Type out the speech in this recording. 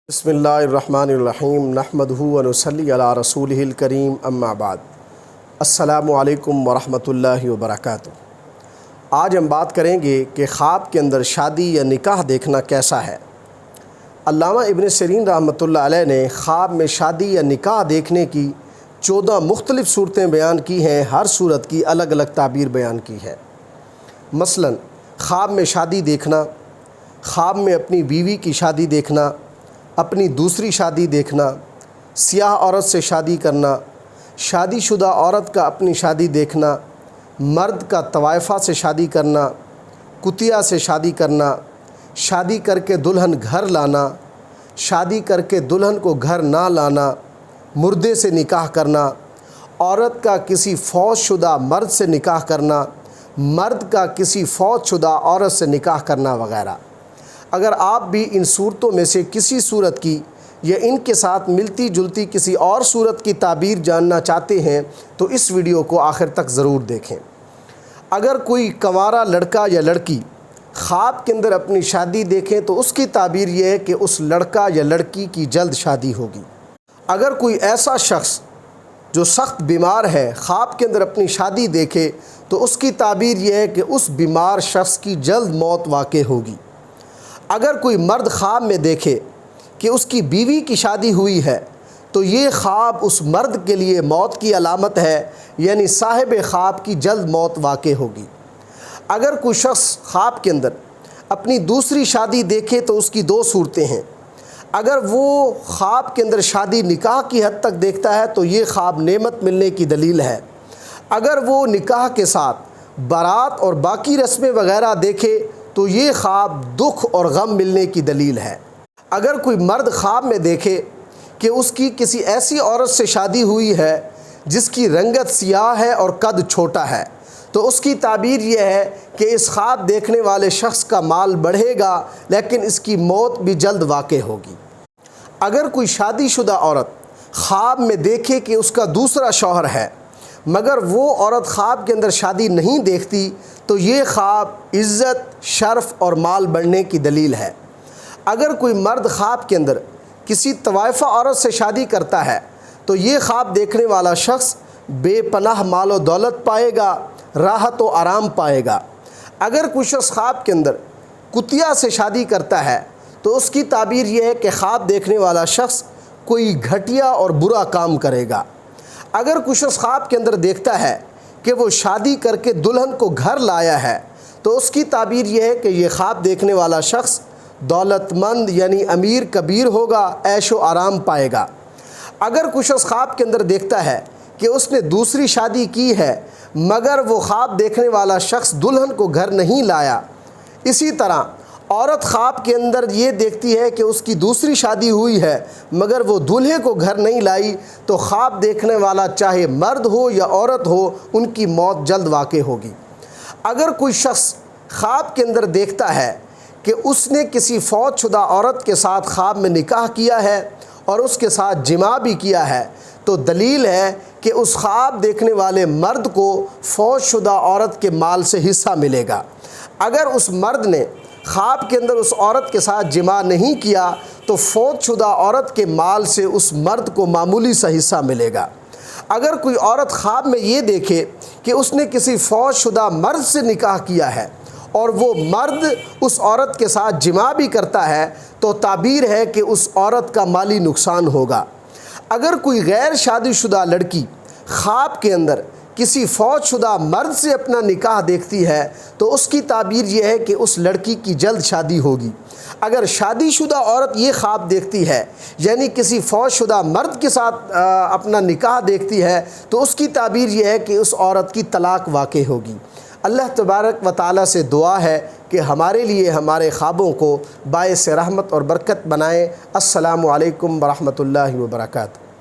بسم اللہ الرحمن الرحیم نحمدہ و نصلی علی رسولہ الکریم اما بعد السلام علیکم ورحمۃ اللہ وبرکاتہ۔ آج ہم بات کریں گے کہ خواب کے اندر شادی یا نکاح دیکھنا کیسا ہے۔ علامہ ابن سیرین رحمۃ اللہ علیہ نے خواب میں شادی یا نکاح دیکھنے کی 14 مختلف صورتیں بیان کی ہیں، ہر صورت کی الگ الگ تعبیر بیان کی ہے۔ مثلا خواب میں شادی دیکھنا، خواب میں اپنی بیوی کی شادی دیکھنا، اپنی دوسری شادی دیکھنا، سیاہ عورت سے شادی کرنا، شادی شدہ عورت کا اپنی شادی دیکھنا، مرد کا طوائفہ سے شادی کرنا، کتیا سے شادی کرنا، شادی کر کے دلہن گھر لانا، شادی کر کے دلہن کو گھر نہ لانا، مردے سے نکاح کرنا، عورت کا کسی فوت شدہ مرد سے نکاح کرنا، مرد کا کسی فوت شدہ عورت سے نکاح کرنا وغیرہ۔ اگر آپ بھی ان صورتوں میں سے کسی صورت کی یا ان کے ساتھ ملتی جلتی کسی اور صورت کی تعبیر جاننا چاہتے ہیں تو اس ویڈیو کو آخر تک ضرور دیکھیں۔ اگر کوئی کنوارا لڑکا یا لڑکی خواب کے اندر اپنی شادی دیکھیں تو اس کی تعبیر یہ ہے کہ اس لڑکا یا لڑکی کی جلد شادی ہوگی۔ اگر کوئی ایسا شخص جو سخت بیمار ہے خواب کے اندر اپنی شادی دیکھے تو اس کی تعبیر یہ ہے کہ اس بیمار شخص کی جلد موت واقع ہوگی۔ اگر کوئی مرد خواب میں دیکھے کہ اس کی بیوی کی شادی ہوئی ہے تو یہ خواب اس مرد کے لیے موت کی علامت ہے، یعنی صاحب خواب کی جلد موت واقع ہوگی۔ اگر کوئی شخص خواب کے اندر اپنی دوسری شادی دیکھے تو اس کی 2 صورتیں ہیں۔ اگر وہ خواب کے اندر شادی نکاح کی حد تک دیکھتا ہے تو یہ خواب نعمت ملنے کی دلیل ہے۔ اگر وہ نکاح کے ساتھ بارات اور باقی رسمیں وغیرہ دیکھے تو یہ خواب دکھ اور غم ملنے کی دلیل ہے۔ اگر کوئی مرد خواب میں دیکھے کہ اس کی کسی ایسی عورت سے شادی ہوئی ہے جس کی رنگت سیاہ ہے اور قد چھوٹا ہے تو اس کی تعبیر یہ ہے کہ اس خواب دیکھنے والے شخص کا مال بڑھے گا لیکن اس کی موت بھی جلد واقع ہوگی۔ اگر کوئی شادی شدہ عورت خواب میں دیکھے کہ اس کا دوسرا شوہر ہے مگر وہ عورت خواب کے اندر شادی نہیں دیکھتی تو یہ خواب عزت، شرف اور مال بڑھنے کی دلیل ہے۔ اگر کوئی مرد خواب کے اندر کسی طوائفہ عورت سے شادی کرتا ہے تو یہ خواب دیکھنے والا شخص بے پناہ مال و دولت پائے گا، راحت و آرام پائے گا۔ اگر کوئی شخص خواب کے اندر کتیا سے شادی کرتا ہے تو اس کی تعبیر یہ ہے کہ خواب دیکھنے والا شخص کوئی گھٹیا اور برا کام کرے گا۔ اگر کوئی شخص خواب کے اندر دیکھتا ہے کہ وہ شادی کر کے دلہن کو گھر لایا ہے تو اس کی تعبیر یہ ہے کہ یہ خواب دیکھنے والا شخص دولت مند یعنی امیر کبیر ہوگا، عیش و آرام پائے گا۔ اگر کوئی شخص خواب کے اندر دیکھتا ہے کہ اس نے دوسری شادی کی ہے مگر وہ خواب دیکھنے والا شخص دلہن کو گھر نہیں لایا، اسی طرح عورت خواب کے اندر یہ دیکھتی ہے کہ اس کی دوسری شادی ہوئی ہے مگر وہ دولہے کو گھر نہیں لائی تو خواب دیکھنے والا چاہے مرد ہو یا عورت ہو ان کی موت جلد واقع ہوگی۔ اگر کوئی شخص خواب کے اندر دیکھتا ہے کہ اس نے کسی فوت شدہ عورت کے ساتھ خواب میں نکاح کیا ہے اور اس کے ساتھ جماع بھی کیا ہے تو دلیل ہے کہ اس خواب دیکھنے والے مرد کو فوت شدہ عورت کے مال سے حصہ ملے گا۔ اگر اس مرد نے خواب کے اندر اس عورت کے ساتھ جماع نہیں کیا تو فوت شدہ عورت کے مال سے اس مرد کو معمولی سا حصہ ملے گا۔ اگر کوئی عورت خواب میں یہ دیکھے کہ اس نے کسی فوت شدہ مرد سے نکاح کیا ہے اور وہ مرد اس عورت کے ساتھ جماع بھی کرتا ہے تو تعبیر ہے کہ اس عورت کا مالی نقصان ہوگا۔ اگر کوئی غیر شادی شدہ لڑکی خواب کے اندر کسی فوت شدہ مرد سے اپنا نکاح دیکھتی ہے تو اس کی تعبیر یہ ہے کہ اس لڑکی کی جلد شادی ہوگی۔ اگر شادی شدہ عورت یہ خواب دیکھتی ہے یعنی کسی فوت شدہ مرد کے ساتھ اپنا نکاح دیکھتی ہے تو اس کی تعبیر یہ ہے کہ اس عورت کی طلاق واقع ہوگی۔ اللہ تبارک و تعالیٰ سے دعا ہے کہ ہمارے لیے ہمارے خوابوں کو باعث رحمت اور برکت بنائے۔ السلام علیکم ورحمۃ اللہ وبرکاتہ۔